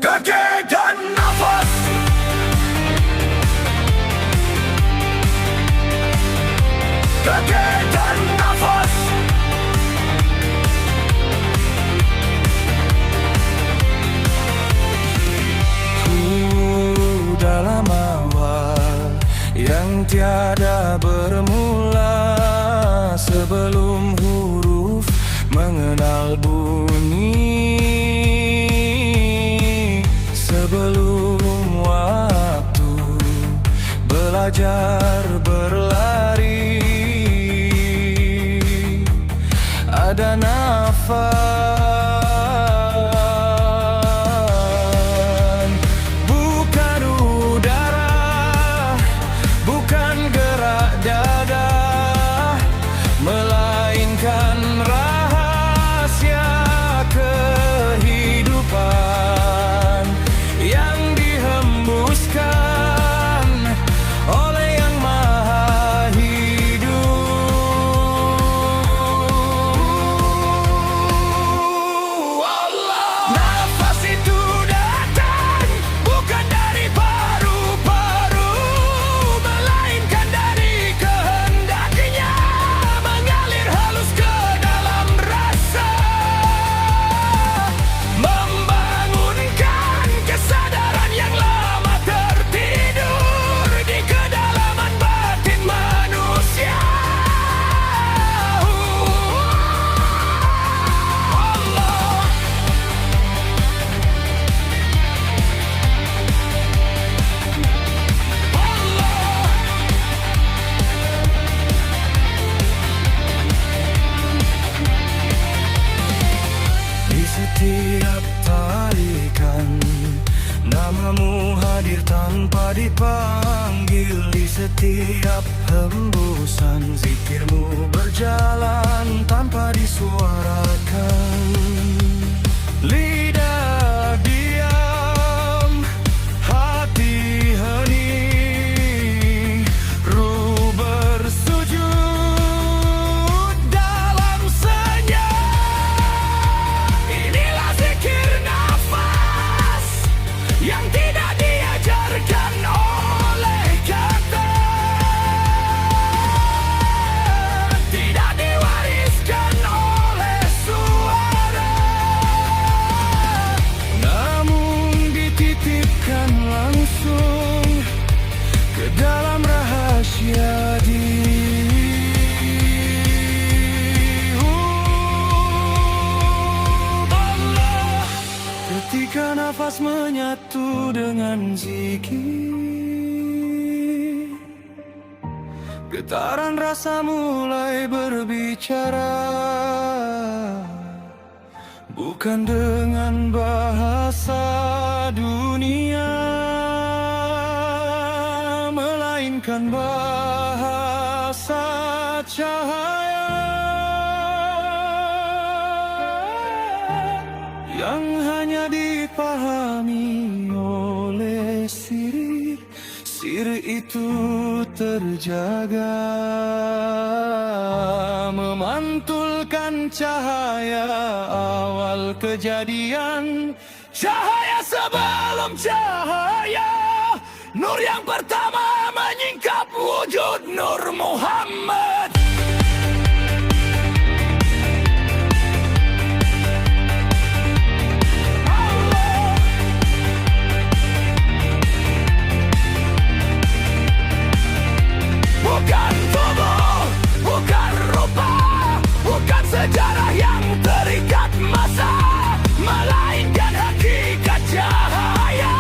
kaki dan nafas. Kaki dan nafas. Dalam awal yang tiada bermula, sebelum huruf mengenal bunyi, sebelum waktu belajar berlari, ada nafas. Setiap tarikan namamu hadir tanpa dipanggil. Di setiap hembusan zikirmu berjalan tanpa disuarakan. Lidah diam, hati hening, ruh bersujud dalam senyap. Inilah zikir nafas yang tidak diajarkan oleh kata, tidak diwariskan oleh suara, namun dititipkan langsung ke dalam rahasia diri. Allah, ketika nafas menyatu dengan zikir, getaran rasa mulai berbicara, bukan dengan bahasa dunia, melainkan bahasa cahaya yang hanya dipahami oleh sirih. Sirih itu terjaga, memantulkan cahaya awal kejadian, cahaya sebelum cahaya, nur yang pertama menyingkap wujud Nur Muhammad. Bukan tubuh, bukan rupa, bukan sejarah yang terikat masa, melainkan hakikat cahaya.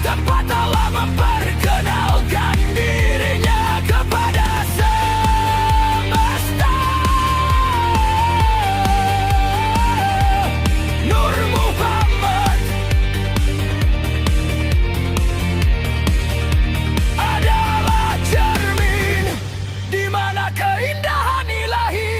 Tempat Allah memperkenalkan dirinya kepada semesta. Nur Muhammad adalah cermin di mana keindahan ilahi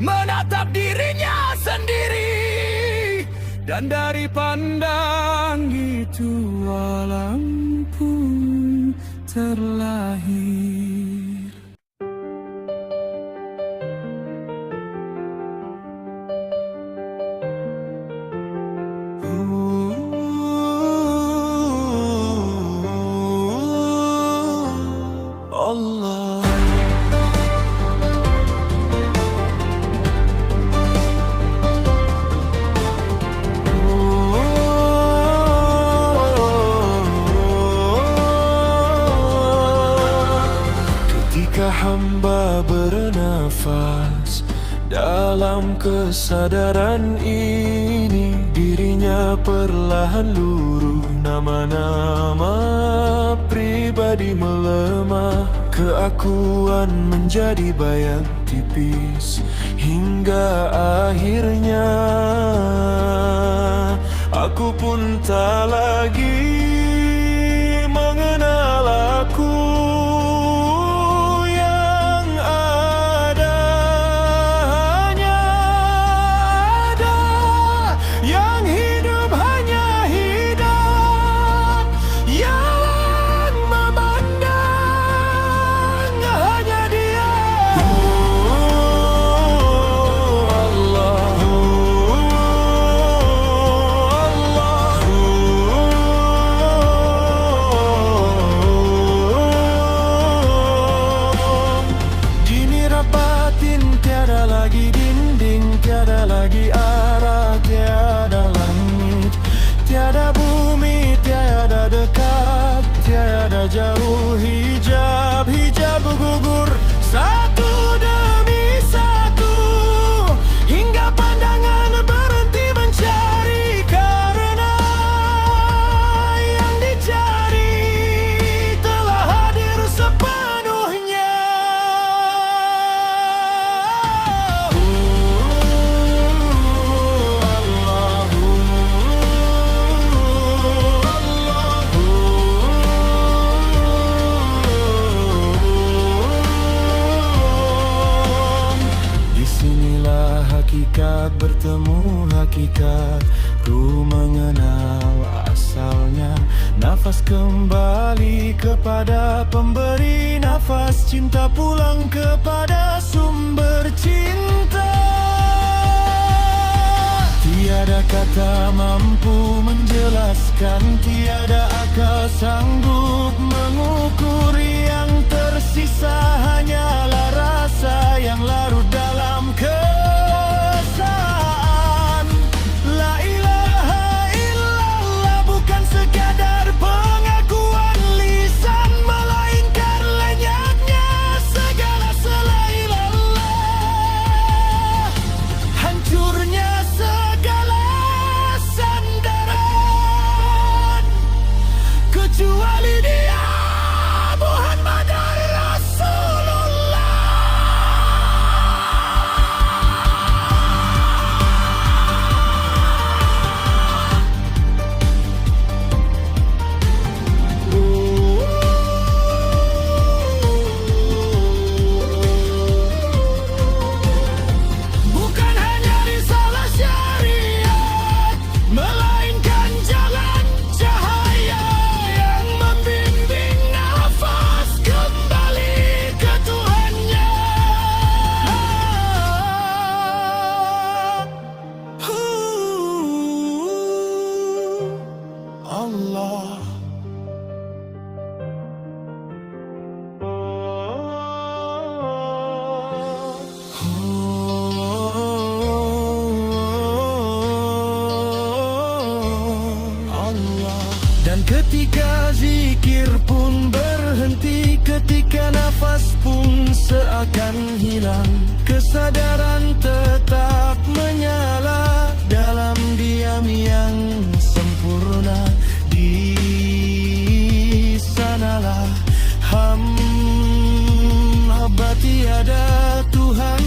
menatap dirinya sendiri, dan dari pandang itu alam pun terlahir. hamba bernafas dalam kesadaran ini, dirinya perlahan luruh, nama-nama pribadi melemah, keakuan menjadi bayang tipis, hingga akhirnya aku pun tak lagi mengenal aku. Yang ada hanya ada, yang hidup hanya hidup, yang memandang hanya Dia. Allah, batin tiada lagi dinding, tiada lagi arah, tiada langit, tiada bumi, tiada dekat, tiada jauh, hijab gugur satu demi satu, hingga pandangan berhenti mencari, karena yang dicari telah hadir sepenuhnya. Disinilah hakikat bertemu hakikat, ku mengenal asalnya. Nafas kembali kepada pemberi nafas, cinta pulang kepada sumber cinta. Tiada kata mampu menjelaskan, tiada akal sanggup mengukur, yang tersisa hanyalah rasa yang larut dalam keresahan. La ilaha illallah bukan sekadar pengakuan lisan, melainkan lenyapnya segala selain Allah, hancurnya segala sandaran kecuali Dia, Muhammad Rasulullah. Bukan hanya risalah syariat, melainkan jalan cahaya yang membimbing nafas kembali ke Tuhannya. Allah. Allah. Dan ketika zikir pun berhenti, ketika nafas pun seakan hilang, kesadaran tetap menyala dalam diam yang sempurna. Di sanalah hamba tiada Tuhan,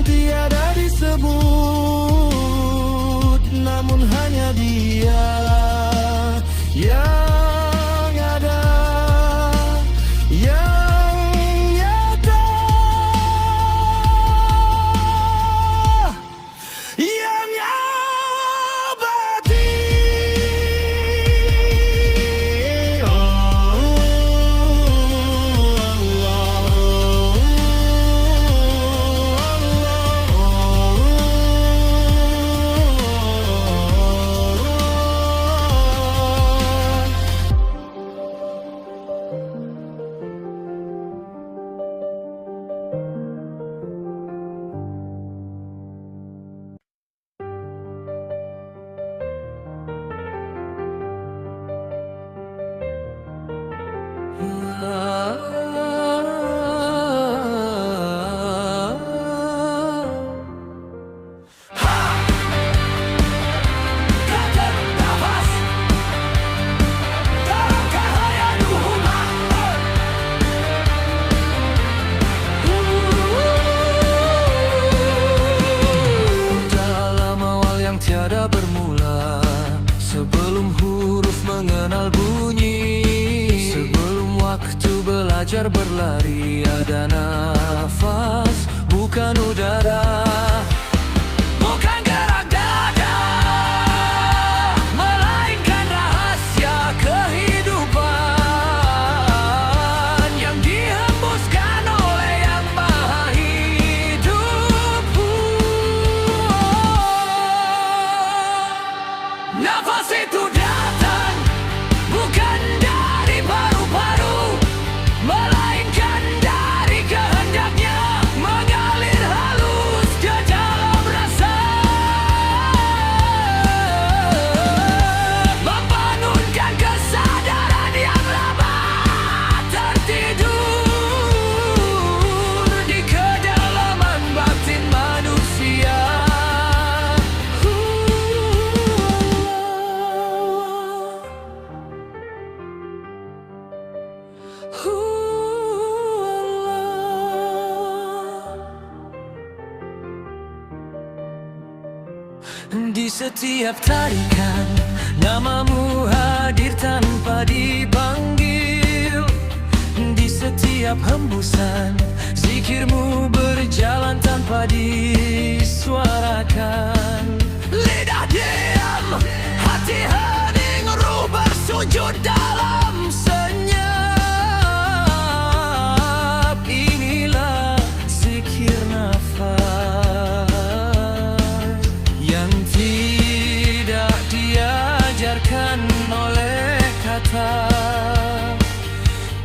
tiada disebut, namun hanya Dia yang ada, yang nyata, yang abadi. Sebelum huruf mengenal bunyi, sebelum waktu belajar berlari, ada nafas, bukan udara. Bukan gerak dada, melainkan rahasia kehidupan yang dihembuskan oleh Yang Maha Hidup. Nafas itu datang bukan dari paru-paru, melainkan dari kehendaknya mengalir halus ke dalam rasa, membangunkan kesadaran yang lama tertidur di kedalaman batin manusia. Di setiap tarikan, namamu hadir tanpa dipanggil. Di setiap hembusan, zikirmu berjalan tanpa disuarakan. Lidah diam, hati hening, ruh bersujud dalam senyap. Inilah zikir nafas yang tidak diajarkan oleh kata,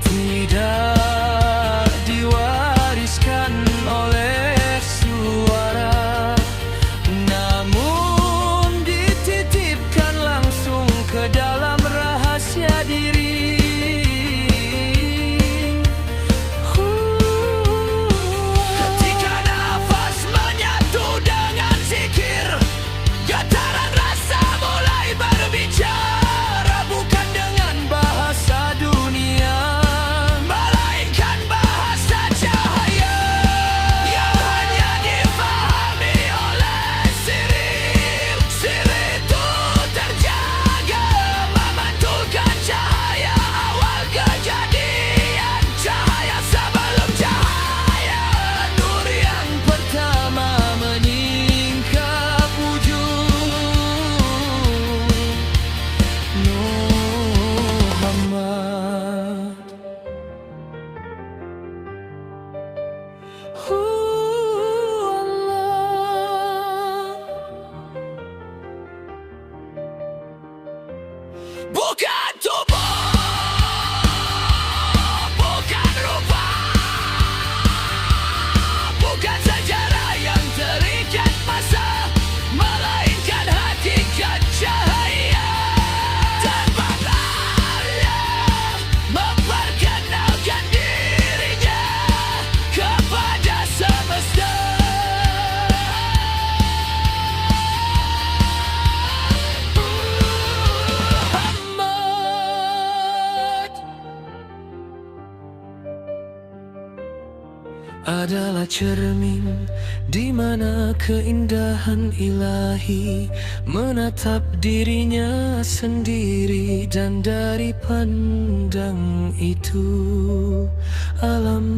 tidak diwariskan oleh suara, namun dititipkan langsung ke dalam rahasia diri. Ketika nafas menyatu dengan zikir, getaran rasa mulai berbicara, bukan dengan bahasa dunia, melainkan bahasa cahaya yang hanya difahami oleh sirih. Sirih itu terjaga, memantulkan cahaya awal kejadian, cahaya sebelum cahaya, nur yang pertama menyingkap wujud. Muhammad. Bukan tubuh, bukan rupa, bukan sejarah yang terikat masa, melainkan hakikat cahaya. Terbanglah memperkenalkan dirinya kepada semesta. Muhammad adalah cermin di mana keindahan ilahi menatap dirinya sendiri, dan dari pandang itu alam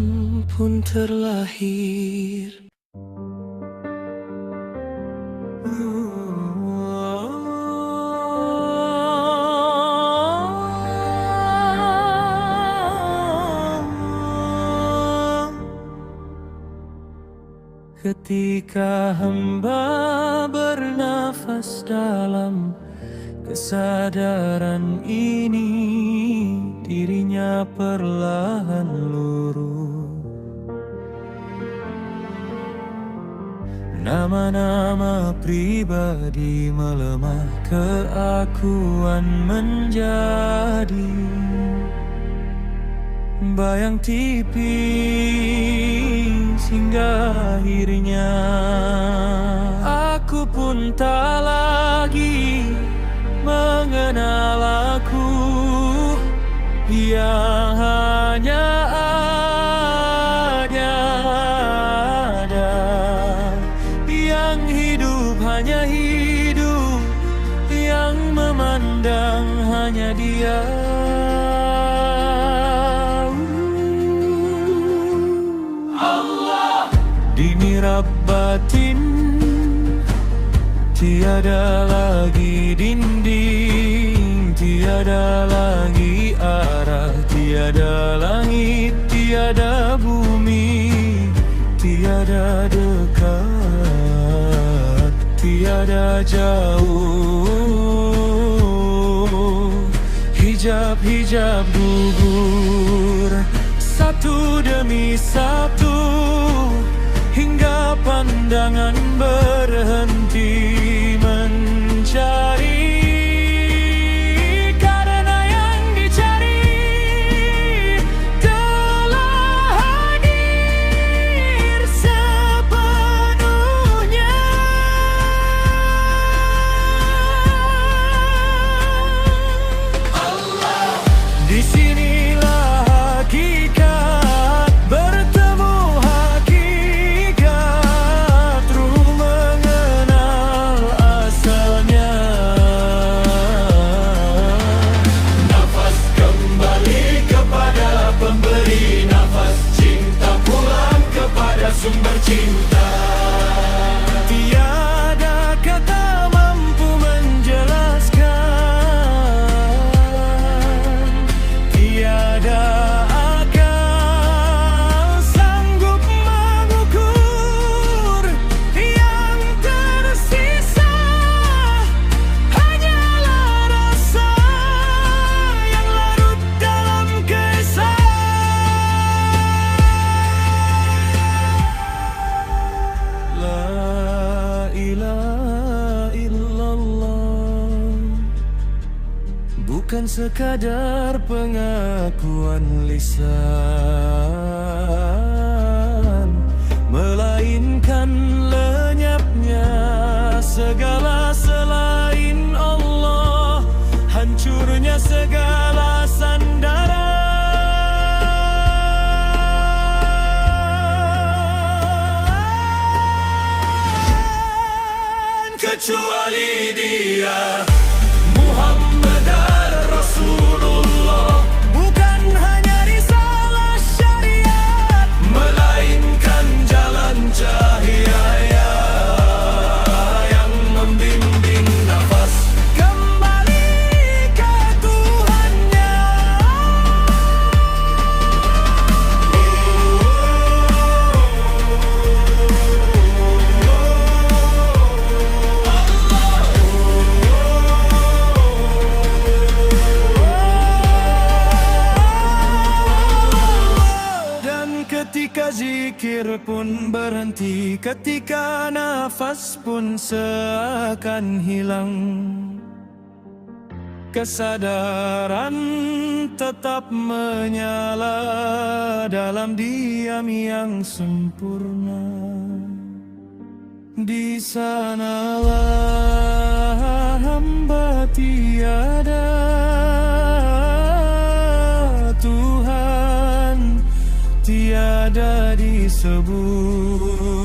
pun terlahir. Ketika hamba bernafas dalam kesadaran ini, dirinya perlahan luruh. Nama-nama pribadi melemah, keakuan menjadi bayang tipis, hingga akhirnya aku pun tak lagi mengenal aku, yang hanya ada, yang hidup hanya hidup, yang memandang hanya Dia. Allah dini Rabbatin, tiada lagi dinding, tiada lagi arah, tiada langit, tiada bumi, tiada dekat, tiada jauh. Hijab-hijab gugur satu demi satu, hingga pandangan berhenti mencari, karena yang dicari telah hadir sepenuhnya. Allah, disinilah hakikat bertemu hakikat, ruh mengenal asalnya. Nafas kembali kepada pemberi nafas, cinta pulang kepada sumber cinta. Tiada kata mampu menjelaskan, tiada akal sanggup mengukur. Yang tersisa hanyalah rasa yang larut dalam kisah. La ilaha illallah, bukan sekadar pengakuan lisan, melainkan lenyapnya segala selain Allah, hancurnya segala sandaran. Kecuali Dia, Muhammad Rasulullah, bukan hanya risalah syariat, melainkan jalan cahaya yang membimbing nafas kembali ke Tuhannya. Ketika zikir pun berhenti, ketika nafas pun seakan hilang, kesadaran tetap menyala dalam diam yang sempurna. Di sanalah hamba tiada Tuhan, tiada disebut.